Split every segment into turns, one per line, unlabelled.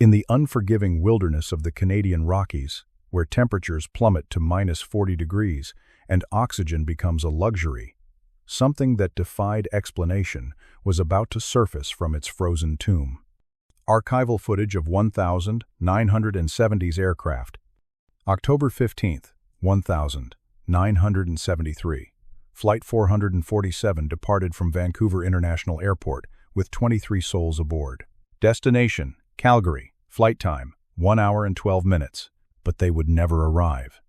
In the unforgiving wilderness of the Canadian Rockies, where temperatures plummet to -40 degrees and oxygen becomes a luxury, something that defied explanation was about to surface from its frozen tomb. Archival footage of 1970's aircraft. October 15, 1973. Flight 447 departed from Vancouver International Airport with 23 souls aboard. Destination, Calgary. Flight time, 1 hour and 12 minutes. But they would never arrive.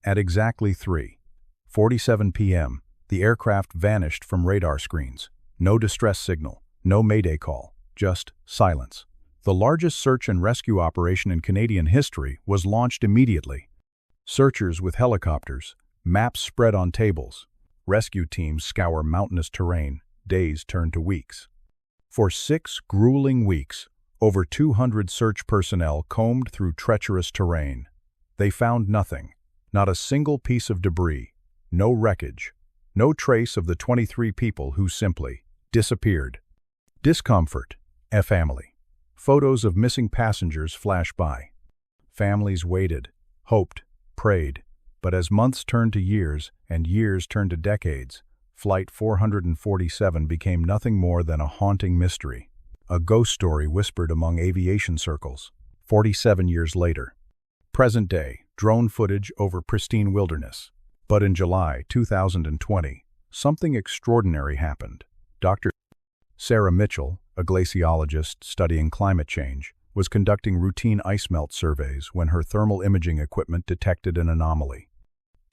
At exactly 3:47 p.m., the aircraft vanished from radar screens. No distress signal, no mayday call, just silence. The largest search and rescue operation in Canadian history was launched immediately. Searchers with helicopters, maps spread on tables. Rescue teams scour mountainous terrain. Days turn to weeks. For 6 grueling weeks, over 200 search personnel combed through treacherous terrain. They found nothing, not a single piece of debris, no wreckage, no trace of the 23 people who simply disappeared. Discomfort, a family. Photos of missing passengers flash by. Families waited, hoped, prayed, but as months turned to years and years turned to decades, Flight 447 became nothing more than a haunting mystery, a ghost story whispered among aviation circles. 47 years later. Present day, drone footage over pristine wilderness. But in July 2020, something extraordinary happened. Dr. Sarah Mitchell, a glaciologist studying climate change, was conducting routine ice melt surveys when her thermal imaging equipment detected an anomaly.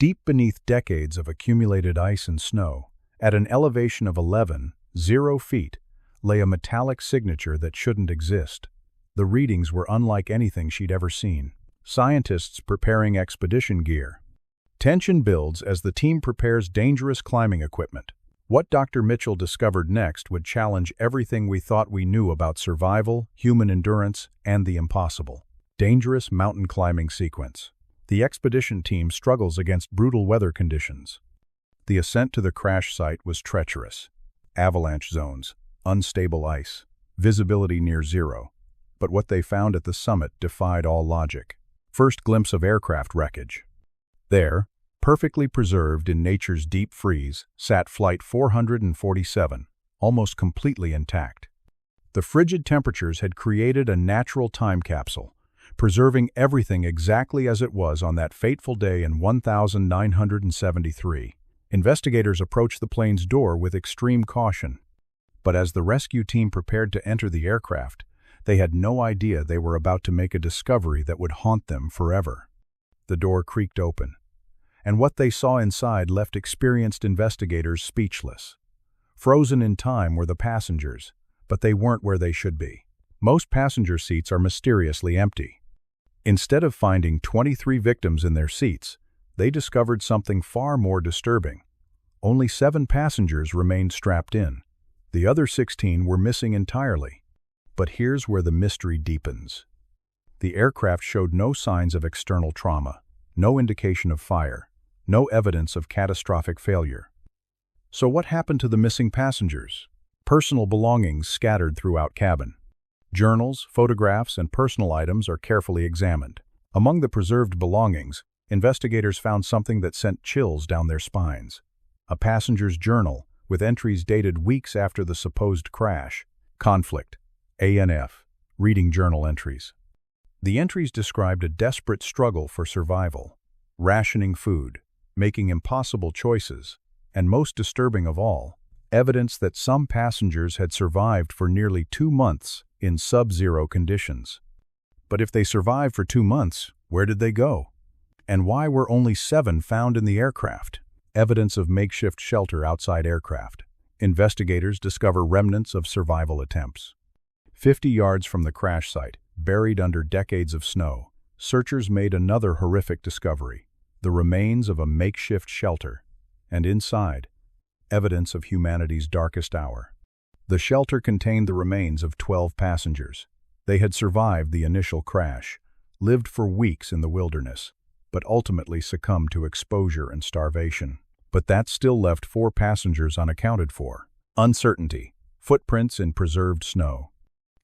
Deep beneath decades of accumulated ice and snow, at an elevation of 11.0 feet, lay a metallic signature that shouldn't exist. The readings were unlike anything she'd ever seen. Scientists preparing expedition gear. Tension builds as the team prepares dangerous climbing equipment. What Dr. Mitchell discovered next would challenge everything we thought we knew about survival, human endurance, and the impossible. Dangerous mountain climbing sequence. The expedition team struggles against brutal weather conditions. The ascent to the crash site was treacherous. Avalanche zones, unstable ice, visibility near zero. But what they found at the summit defied all logic. First glimpse of aircraft wreckage. There, perfectly preserved in nature's deep freeze, sat Flight 447, almost completely intact. The frigid temperatures had created a natural time capsule, preserving everything exactly as it was on that fateful day in 1973. Investigators approached the plane's door with extreme caution. But as the rescue team prepared to enter the aircraft, they had no idea they were about to make a discovery that would haunt them forever. The door creaked open, and what they saw inside left experienced investigators speechless. Frozen in time were the passengers, but they weren't where they should be. Most passenger seats are mysteriously empty. Instead of finding 23 victims in their seats, they discovered something far more disturbing. Only 7 passengers remained strapped in. The other 16 were missing entirely. But here's where the mystery deepens. The aircraft showed no signs of external trauma, no indication of fire, no evidence of catastrophic failure. So what happened to the missing passengers? Personal belongings scattered throughout cabin. Journals, photographs, and personal items are carefully examined. Among the preserved belongings, investigators found something that sent chills down their spines. A passenger's journal with entries dated weeks after the supposed crash. Conflict. ANF. Reading journal entries. The entries described a desperate struggle for survival, rationing food, making impossible choices, and most disturbing of all, evidence that some passengers had survived for nearly 2 months in sub-zero conditions. But if they survived for 2 months, where did they go? And why were only 7 found in the aircraft? Evidence of makeshift shelter outside aircraft. Investigators discover remnants of survival attempts. 50 yards from the crash site, buried under decades of snow, searchers made another horrific discovery: the remains of a makeshift shelter, and inside, evidence of humanity's darkest hour. The shelter contained the remains of 12 passengers. They had survived the initial crash, lived for weeks in the wilderness, but ultimately succumbed to exposure and starvation. But that still left 4 passengers unaccounted for. Uncertainty. Footprints in preserved snow.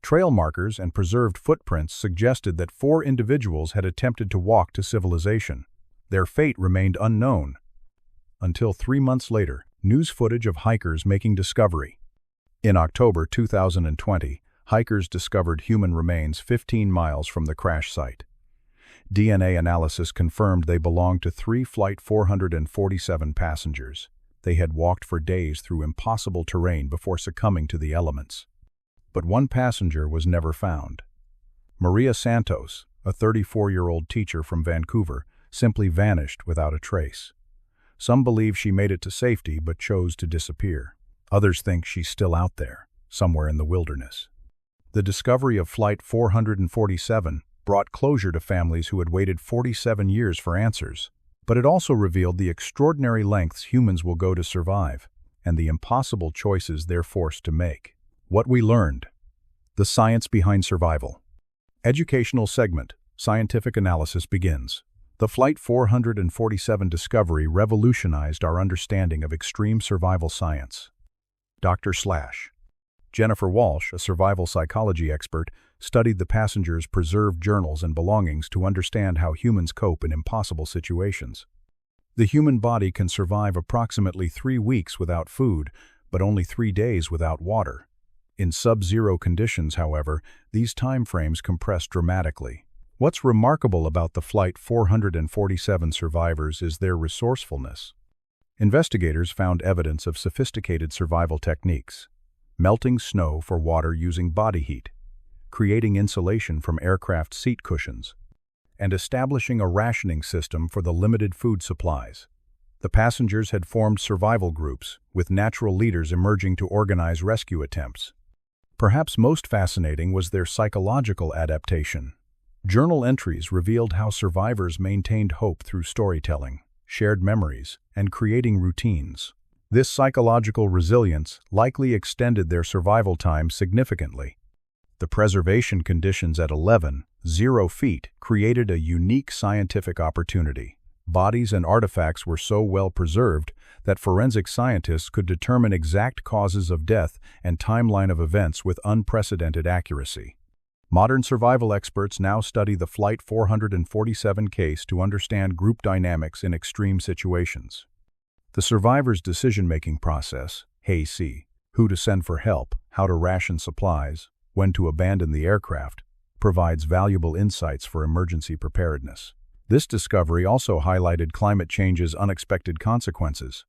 Trail markers and preserved footprints suggested that 4 individuals had attempted to walk to civilization. Their fate remained unknown, until 3 months later, news footage of hikers making discovery. In October 2020, hikers discovered human remains 15 miles from the crash site. DNA analysis confirmed they belonged to 3 Flight 447 passengers. They had walked for days through impossible terrain before succumbing to the elements. But one passenger was never found. Maria Santos, a 34-year-old teacher from Vancouver, simply vanished without a trace. Some believe she made it to safety but chose to disappear. Others think she's still out there, somewhere in the wilderness. The discovery of Flight 447 brought closure to families who had waited 47 years for answers. But it also revealed the extraordinary lengths humans will go to survive, and the impossible choices they're forced to make. What we learned. The science behind survival. Educational segment. Scientific analysis begins. The Flight 447 discovery revolutionized our understanding of extreme survival science. Dr. Jennifer Walsh, a survival psychology expert, studied the passengers' preserved journals and belongings to understand how humans cope in impossible situations. The human body can survive approximately 3 weeks without food, but only 3 days without water. In sub-zero conditions, however, these time frames compress dramatically. What's remarkable about the Flight 447 survivors is their resourcefulness. Investigators found evidence of sophisticated survival techniques: melting snow for water using body heat, creating insulation from aircraft seat cushions, and establishing a rationing system for the limited food supplies. The passengers had formed survival groups, with natural leaders emerging to organize rescue attempts. Perhaps most fascinating was their psychological adaptation. Journal entries revealed how survivors maintained hope through storytelling, shared memories, and creating routines. This psychological resilience likely extended their survival time significantly. The preservation conditions at 11,000 feet created a unique scientific opportunity. Bodies and artifacts were so well preserved that forensic scientists could determine exact causes of death and timeline of events with unprecedented accuracy. Modern survival experts now study the Flight 447 case to understand group dynamics in extreme situations. The survivors' decision-making process, HACE, who to send for help, how to ration supplies, when to abandon the aircraft, provides valuable insights for emergency preparedness. This discovery also highlighted climate change's unexpected consequences.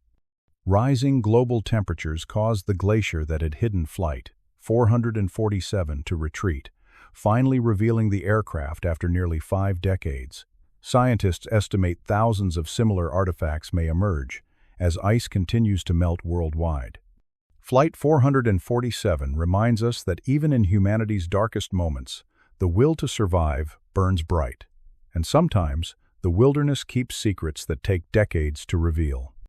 Rising global temperatures caused the glacier that had hidden Flight 447 to retreat, finally revealing the aircraft after nearly 5 decades. Scientists estimate thousands of similar artifacts may emerge as ice continues to melt worldwide. Flight 447 reminds us that even in humanity's darkest moments, the will to survive burns bright. And sometimes, the wilderness keeps secrets that take decades to reveal.